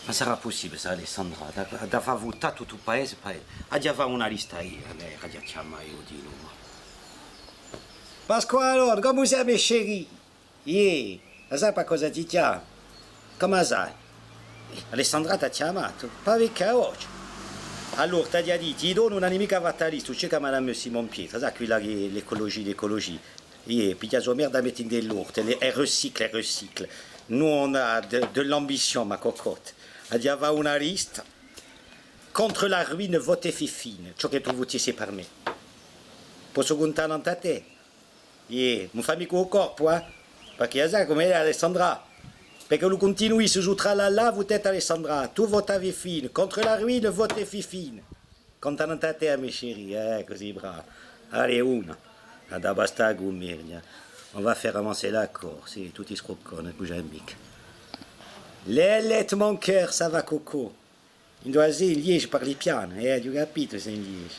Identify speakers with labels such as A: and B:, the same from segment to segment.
A: Ma sarà possibile, sa Alessandra, da far votare tutto il paese, fa una lista lì, lei raggiacciamo io di nuovo.
B: Pasquale, come siamo mes chéris? Yeah, sai pas cosa ti chiama? Come sai? Alessandra ti ha chiamato, pas vecchia oggi. Allora, ti ha detto, ti dono una nemica fatalista, tu c'è che Madame Simon Pietra, sai quella che l'écologie. Yeah, puis sua merde à mettre in dell'urte, elle recycle. Nous, on a de l'ambition, ma cocotte. Il y avait une liste contre la ruine, votez Fifine. Ciò che tu votiesi per me. Posso contare dans ta tête? Yeah, mon famille au corpo, hein? Perché sai come è Alessandra? Perché lui continui su tralala, vous êtes Alessandra. Tu vota Fifine. Contre la ruine, votez Fifine. Conta dans ta tête, mes chéris, così bravo. Allez, una. Da basta gummirgna. On va faire avancer l'accord, si tutti scroccone, bouge amic. L'ellette, mon cœur, ça va coco. In doise in Liege parli piano, tu capito se in Liege.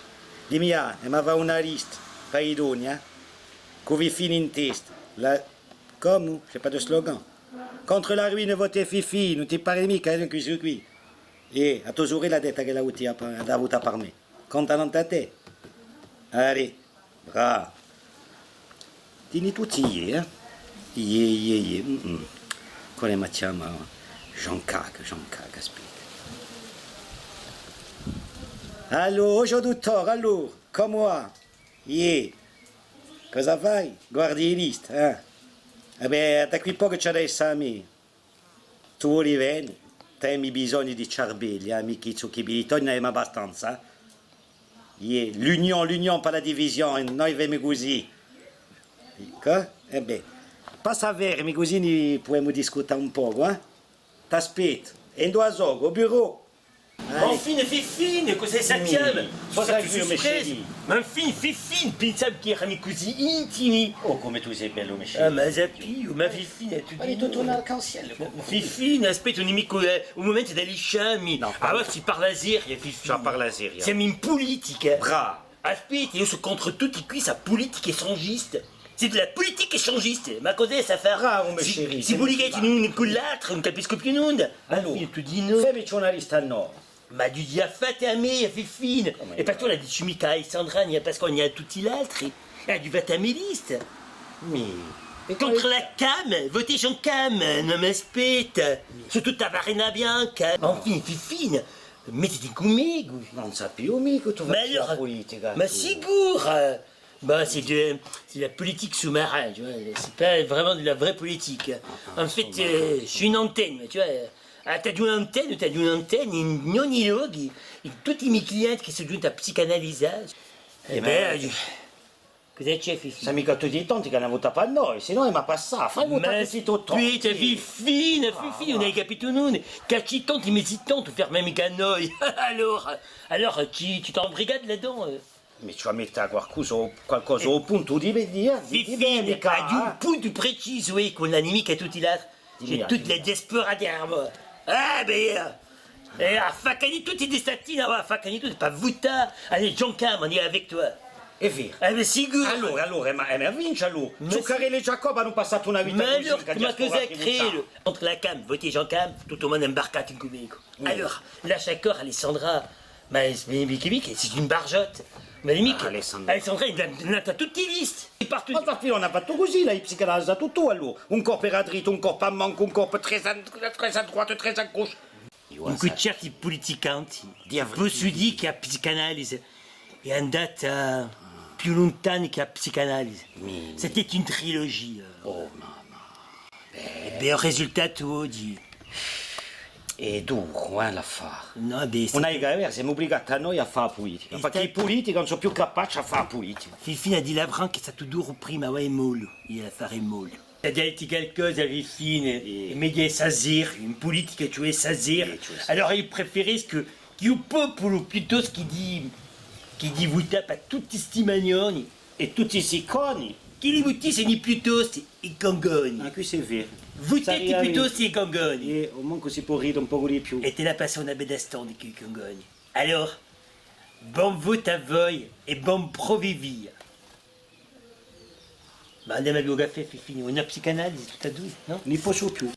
B: Dimmi, e ma va una lista, pas idonea, couvi fine in testa. Come? J'ai pas de slogan. Contre la ruine, votez Fifi, non ti pare mica qui su qui. A tosure la detta che l'ha avuta per me. Conta non te. Allez, bravo. Tieni tutti Come mi chiama? Jean-Cac, aspetta. Allora, dottore, allora, come va? Cosa fai? Guardi le liste, da qui poco c'è adesso a me. Tu vuoi venire? Temi bisogno di cervelli, amici, che bisogna abbiamo abbastanza. L'union, pas la division, noi veniamo così. Passa a vermi così ne possiamo discutere un po', T'aspetto, e in due al bureau.
C: Infine, Fifine, cosa sappiamo?
A: Cosa più, mes chéris?
C: Ma infine, Fifine, pensavo che eravamo così intimi.
A: Oh, come tu sei bello, mes
C: Ah,
A: chéris.
C: ma Zappio, ma Fifine, tu
B: Allez,
C: dis...
B: tu torna al cancello.
C: Fifine, aspetta un nemico, un momento degli sciami.
A: No,
C: Allora si parla seria, Fifine.
A: Già parla seria.
C: Siamo in politica.
A: Bravo.
C: Aspetta, io sono contro tutti qui, sa politica échangiste. C'est de la politique échangiste, ma cos'è sa fare?
A: Bravo, mes chéris.
C: Si politica non con l'altro, non capisco più nulla.
A: Allora,
C: tu dis no.
A: fammi una lista al nord.
C: Ma du dia fate a me, Fifine. E poi tu l'ha dici mica a Alessandra, parce qu'on y a tutti gli altri. E du fate a me liste. Contre la cam, votez Jean Cam, non m'aspetta. Surtout ta varena bianca. Enfin, Fifine, mettiti conmigo.
A: Non sa più mica tu
C: Ma
A: fai la
C: allora,
A: politica.
C: ma
A: tu.
C: sicuro. Bah, c'est de la politique sous-marin, tu vois. C'est pas vraiment de la vraie politique. En fait, je suis une antenne, tu vois. Ah, t'as une antenne, in ogni luogo, in tutti i miei clienti che sono giunti a psicanalizzare. Cosa c'è, Fifi?
A: Se mica tutti i tonti che hanno votato per noi, se no è ma passato, fai votare tutti i tonti.
C: Aspetta, Fifine, non hai capito nulla. Cacci tonti, mais si tonti, ferme mica noi. Alors, tu t'embrigades là-dedans
A: Mi ci va a mettere qualcosa al punto di
C: Fifine,
A: bene,
C: pas du punto preciso, con la nemica e tutti gli altri. C'è tutta la diaspora derrière moi. Ah, a faccani tutti di statina, a faccani tutti, pas votare. Allez, Jean Cam, on est avec toi.
A: È vero.
C: Mais sicuro.
A: Allora, ma vince allora. Zuccarello e Giacobbe hanno passato una vita
C: Ma
A: così.
C: alors, ma cosa crede? Entre la Cam, votez Jean Cam, tutto il mondo è imbarcato in comico. Alors, lâche accord, Alessandra. Mais c'est une barjotte. Ma mica, Alessandra è nata tutti i list.
A: Ma tua figlia non ha fatto così, lei psicanalizzato tu allora. Un corpo era dritto, un corpo a manco, un corpo très à droite, très à gauche.
C: In cui certi politicanti si dire che la psicanalisi è andata più lontano che la psicanalisi. C'était une trilogie.
A: Oh mamma.
C: E beh, il risultato oggi.
A: È duro, l'affare.
C: No, beh,
A: Non hai che siamo obbligati a noi a fare politica. Perché i politici non sono più capaci a fare politica.
C: Fifine ha di Labran che è stato duro prima, ma è mollo. Il affare è mollo. Ha detto qualcosa, Fifine, e meglio è sazir, in politica tu è sazir. Allora io preferisco che il popolo piuttosto che di votare per tutti sti magnoni
A: E tutti i sicconi.
C: che li votassero piuttosto i congoni.
A: Ah, qui c'est vero.
C: Votati piuttosto i congoni.
A: E comunque si può ridere un po' di più.
C: E te la passo una bella storia con i congoni. Alors, bon vote a voi e bon provivia. Ma andiamo a bere un caffè, Fifine, una psicanalisi tutta due, no?
A: Ne posso più.